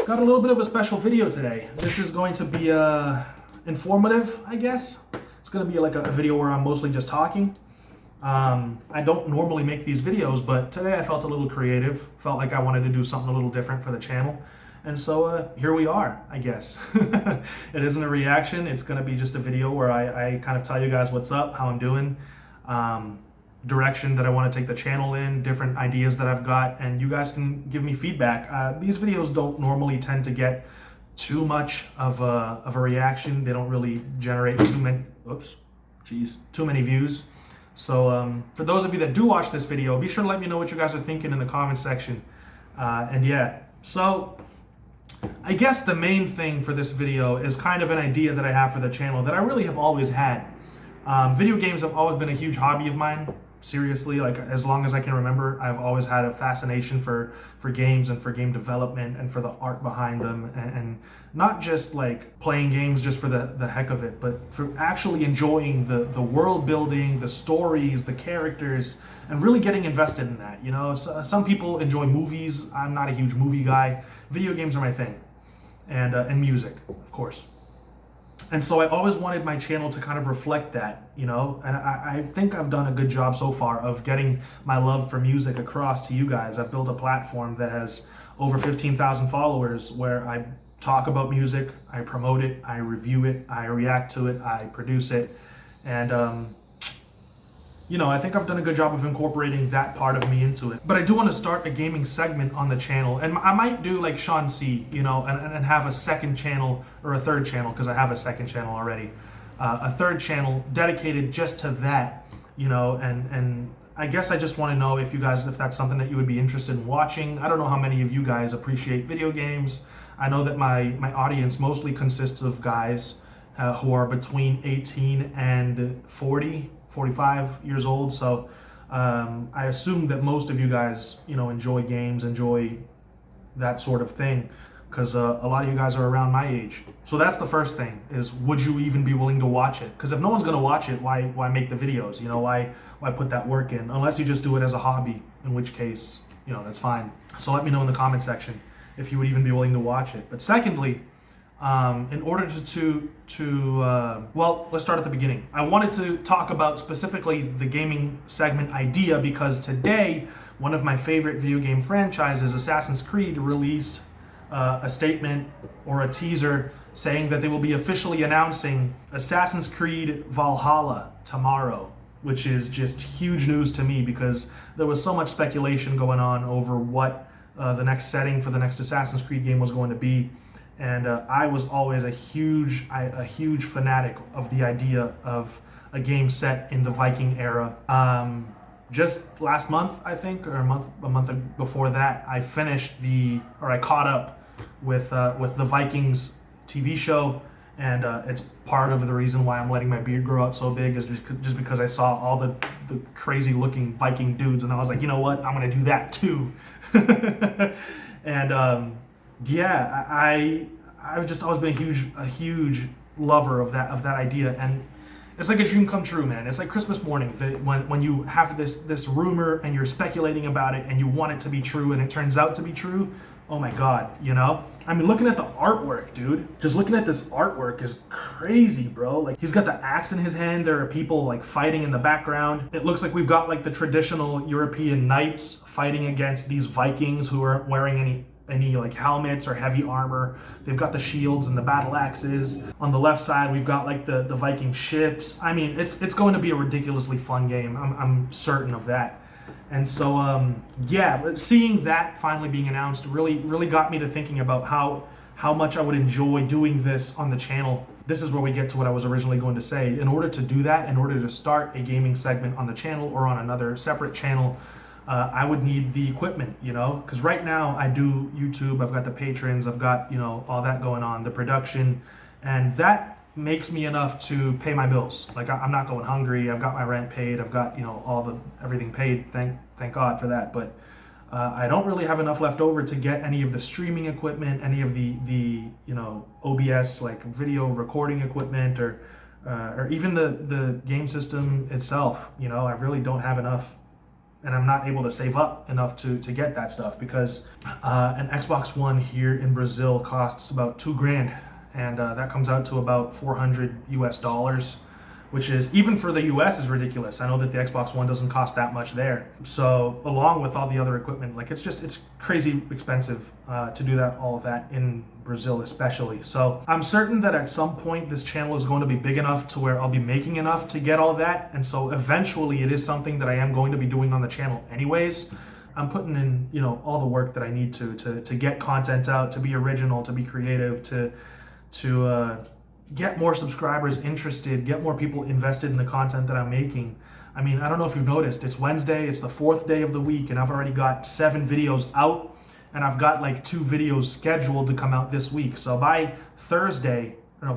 Got a little bit of a special video today. This is going to be informative, I guess. It's going to be like a video where I'm mostly just talking. I don't normally make these videos, but today I felt a little creative. Felt like I wanted to do something a little different for the channel. And so here we are, I guess. It isn't a reaction. It's going to be just a video where I kind of tell you guys what's up, how I'm doing, direction that I want to take the channel in, different ideas that I've got, and you guys can give me feedback. These videos don't normally tend to get too much of a reaction. They don't really generate too many views. So for those of you that do watch this video, be sure to let me know what you guys are thinking in the comment section. And yeah, so I guess the main thing for this video is kind of an idea that I have for the channel that I really have always had. Video games have always been a huge hobby of mine. Seriously, like as long as I can remember, I've always had a fascination for games and for game development and for the art behind them, and not just like playing games just for the heck of it, but for actually enjoying the world building, the stories, the characters, and really getting invested in that. You know, so, some people enjoy movies. I'm not a huge movie guy. Video games are my thing, and music, of course. And so I always wanted my channel to kind of reflect that, you know, and I think I've done a good job so far of getting my love for music across to you guys. I've built a platform that has over 15,000 followers where I talk about music, I promote it, I review it, I react to it, I produce it, and you know, I think I've done a good job of incorporating that part of me into it. But I do want to start a gaming segment on the channel, and I might do like Sean C, you know, and have a second channel or a third channel, because I have a second channel already, a third channel dedicated just to that, you know, and I guess I just want to know if that's something that you would be interested in watching. I don't know how many of you guys appreciate video games. I know that my audience mostly consists of guys who are between 18 and 45 years old, so I assume that most of you guys, you know, enjoy games, enjoy that sort of thing, because a lot of you guys are around my age. So that's the first thing, is would you even be willing to watch it? Because if no one's going to watch it, why make the videos? You know, why put that work in? Unless you just do it as a hobby, in which case, you know, that's fine. So let me know in the comment section if you would even be willing to watch it. But secondly, in order well, let's start at the beginning. I wanted to talk about specifically the gaming segment idea because today, one of my favorite video game franchises, Assassin's Creed, released a statement or a teaser saying that they will be officially announcing Assassin's Creed Valhalla tomorrow, which is just huge news to me because there was so much speculation going on over what the next setting for the next Assassin's Creed game was going to be. And I was always a huge fanatic of the idea of a game set in the Viking era. Just last month, I think, or a month before that, I caught up with the Vikings TV show, and it's part of the reason why I'm letting my beard grow out so big is just because I saw all the crazy looking Viking dudes, and I was like, you know what, I'm gonna do that too. And yeah, I've just always been a huge lover of that idea, and it's like a dream come true, man. It's like Christmas morning when you have this rumor and you're speculating about it and you want it to be true and it turns out to be true. Oh my God, you know? I mean, looking at the artwork, dude. Just looking at this artwork is crazy, bro. Like, he's got the axe in his hand. There are people like fighting in the background. It looks like we've got like the traditional European knights fighting against these Vikings who aren't wearing any like helmets or heavy armor. They've got the shields and the battle axes. On the left side, we've got like the Viking ships. I mean, it's going to be a ridiculously fun game. I'm certain of that. And so, yeah, seeing that finally being announced really got me to thinking about how much I would enjoy doing this on the channel. This is where we get to what I was originally going to say. In order to do that, in order to start a gaming segment on the channel or on another separate channel, I would need the equipment, you know, because right now I do YouTube, I've got the patrons, I've got, you know, all that going on, the production, and that makes me enough to pay my bills. Like, I'm not going hungry, I've got my rent paid, I've got, you know, everything paid, thank God for that, but I don't really have enough left over to get any of the streaming equipment, any of the you know, OBS, like video recording equipment, or even the game system itself. You know, I really don't have enough and I'm not able to save up enough to get that stuff, because an Xbox One here in Brazil costs about $2,000, and that comes out to about $400 US, which is, even for the US, is ridiculous. I know that the Xbox One doesn't cost that much there. So along with all the other equipment, like it's crazy expensive to do that, all of that in Brazil especially. So I'm certain that at some point this channel is going to be big enough to where I'll be making enough to get all that. And so eventually it is something that I am going to be doing on the channel anyways. I'm putting in, you know, all the work that I need to get content out, to be original, to be creative, to get more subscribers interested, get more people invested in the content that I'm making. I mean, I don't know if you've noticed, it's Wednesday, it's the 4th day of the week, and I've already got 7 videos out, and I've got like 2 videos scheduled to come out this week. So by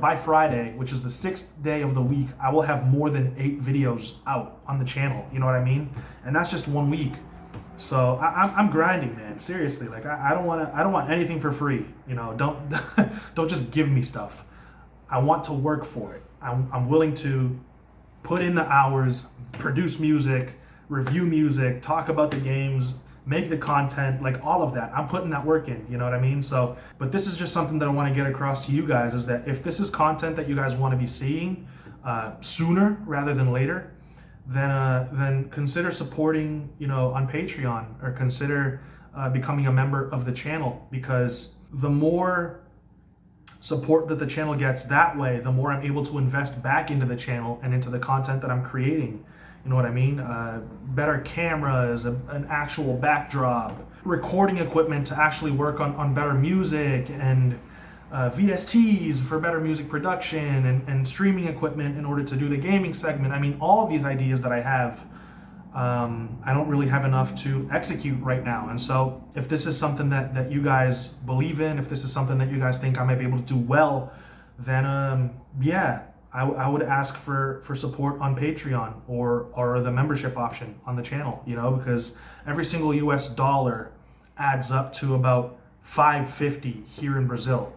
by Friday, which is the 6th day of the week, I will have more than 8 videos out on the channel, you know what I mean? And that's just 1 week. So I'm grinding, man. Seriously, like I don't want anything for free. You know, don't just give me stuff. I want to work for it. I'm willing to put in the hours, produce music, review music, talk about the games, make the content, like all of that. I'm putting that work in, you know what I mean? So, but this is just something that I want to get across to you guys, is that if this is content that you guys want to be seeing sooner rather than later, then consider supporting, you know, on Patreon, or consider becoming a member of the channel, because the more support that the channel gets that way, the more I'm able to invest back into the channel and into the content that I'm creating. You know what I mean? Better cameras, an actual backdrop, recording equipment to actually work on better music, and VSTs for better music production, and streaming equipment in order to do the gaming segment. I mean, all of these ideas that I have, I don't really have enough to execute right now. And so if this is something that you guys believe in, if this is something that you guys think I might be able to do well, then yeah, I would ask for support on Patreon, or the membership option on the channel, you know, because every single US dollar adds up to about $5.50 here in Brazil.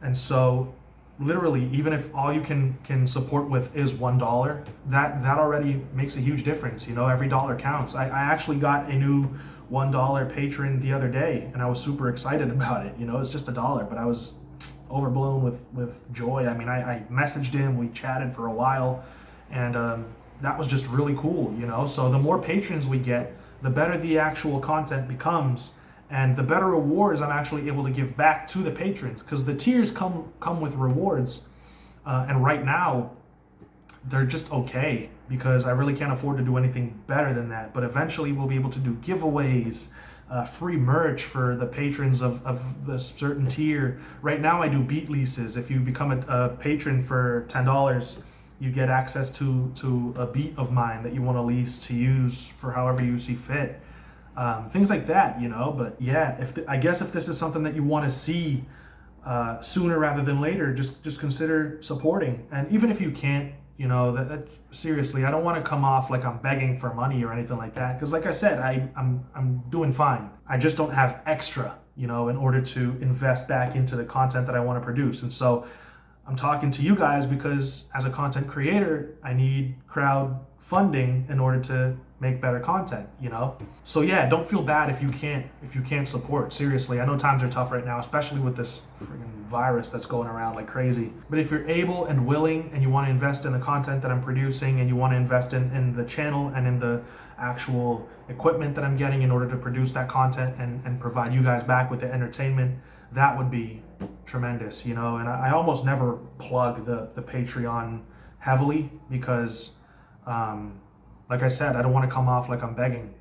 And so literally, even if all you can support with is $1, that already makes a huge difference. You know, every dollar counts. I actually got a new $1 patron the other day, and I was super excited about it. You know, it's just $1, but I was overblown with joy. I mean, I messaged him, we chatted for a while, and that was just really cool, you know? So the more patrons we get, the better the actual content becomes, and the better rewards I'm actually able to give back to the patrons, because the tiers come with rewards, and right now they're just okay, because I really can't afford to do anything better than that. But eventually we'll be able to do giveaways, free merch for the patrons of the certain tier. Right now I do beat leases. If you become a patron for $10, you get access to a beat of mine that you want to lease to use for however you see fit. Things like that, you know. But yeah, I guess if this is something that you want to see sooner rather than later, just consider supporting. And even if you can't, you know, that seriously, I don't want to come off like I'm begging for money or anything like that, because like I said, I'm doing fine. I just don't have extra, you know, in order to invest back into the content that I want to produce. And so I'm talking to you guys because as a content creator, I need crowd funding in order to make better content, you know? So yeah, don't feel bad if you can't support. Seriously, I know times are tough right now, especially with this freaking virus that's going around like crazy. But if you're able and willing, and you want to invest in the content that I'm producing, and you want to invest in the channel and in the actual equipment that I'm getting in order to produce that content and provide you guys back with the entertainment, that would be tremendous, you know? And I almost never plug the Patreon heavily, because like I said, I don't want to come off like I'm begging,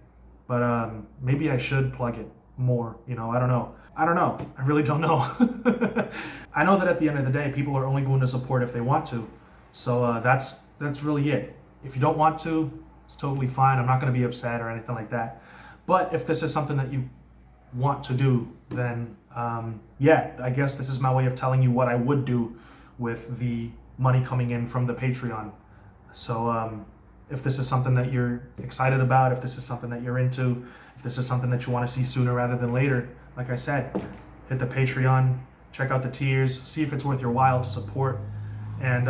but maybe I should plug it more, you know? I don't know. I really don't know. I know that at the end of the day, people are only going to support if they want to. So that's really it. If you don't want to, it's totally fine. I'm not going to be upset or anything like that. But if this is something that you want to do, then yeah, I guess this is my way of telling you what I would do with the money coming in from the Patreon. So if this is something that you're excited about, if this is something that you're into, if this is something that you want to see sooner rather than later, like I said, hit the Patreon, check out the tiers, see if it's worth your while to support. And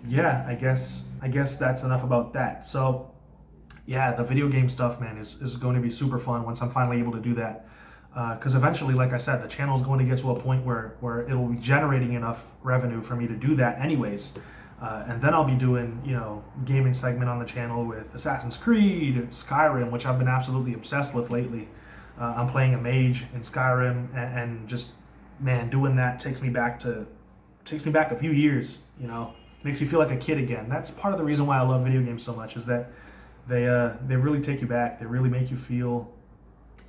yeah, I guess that's enough about that. So yeah, the video game stuff, man, is going to be super fun once I'm finally able to do that. Because eventually, like I said, the channel is going to get to a point where it'll be generating enough revenue for me to do that anyways. And then I'll be doing, gaming segment on the channel with Assassin's Creed, Skyrim, which I've been absolutely obsessed with lately. I'm playing a mage in Skyrim, and just, man, doing that takes me back a few years, makes you feel like a kid again. That's part of the reason why I love video games so much, is that they really take you back. They really make you feel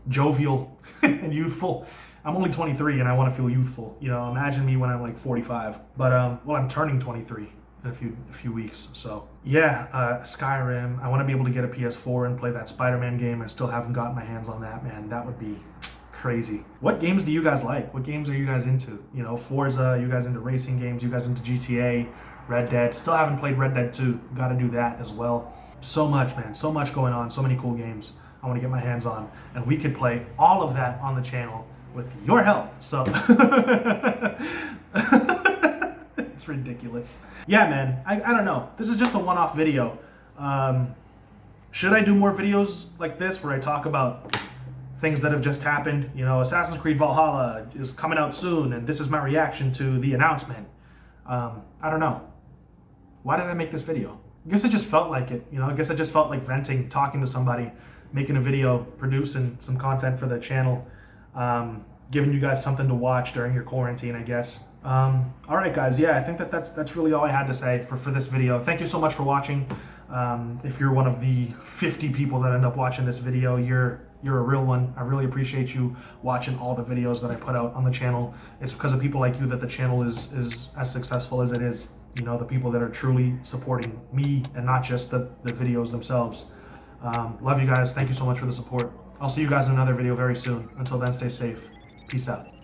jovial and youthful. I'm only 23 and I want to feel youthful. Imagine me when I'm like 45. But I'm turning 23 in a few weeks. So yeah, Skyrim. I want to be able to get a PS4 and play that Spider-Man game. I still haven't gotten my hands on that, man. That would be crazy. What games do you guys like? What games are you guys into? Forza, you guys into racing games, you guys into GTA, Red Dead. Still haven't played Red Dead 2. Got to do that as well. So much, man. So much going on. So many cool games I want to get my hands on. And we could play all of that on the channel with your help. So it's ridiculous. Yeah, man. I don't know. This is just a one-off video. Should I do more videos like this where I talk about things that have just happened? Assassin's Creed Valhalla is coming out soon, and this is my reaction to the announcement. I don't know. Why did I make this video? I guess I just felt like it. I guess I just felt like venting, talking to somebody, making a video, producing some content for the channel, giving you guys something to watch during your quarantine, I guess. All right, guys. Yeah, I think that's really all I had to say for this video. Thank you so much for watching. If you're one of the 50 people that end up watching this video, you're a real one. I really appreciate you watching all the videos that I put out on the channel. It's because of people like you that the channel is as successful as it is. The people that are truly supporting me and not just the videos themselves. Love you guys. Thank you so much for the support. I'll see you guys in another video very soon. Until then, stay safe. Peace out.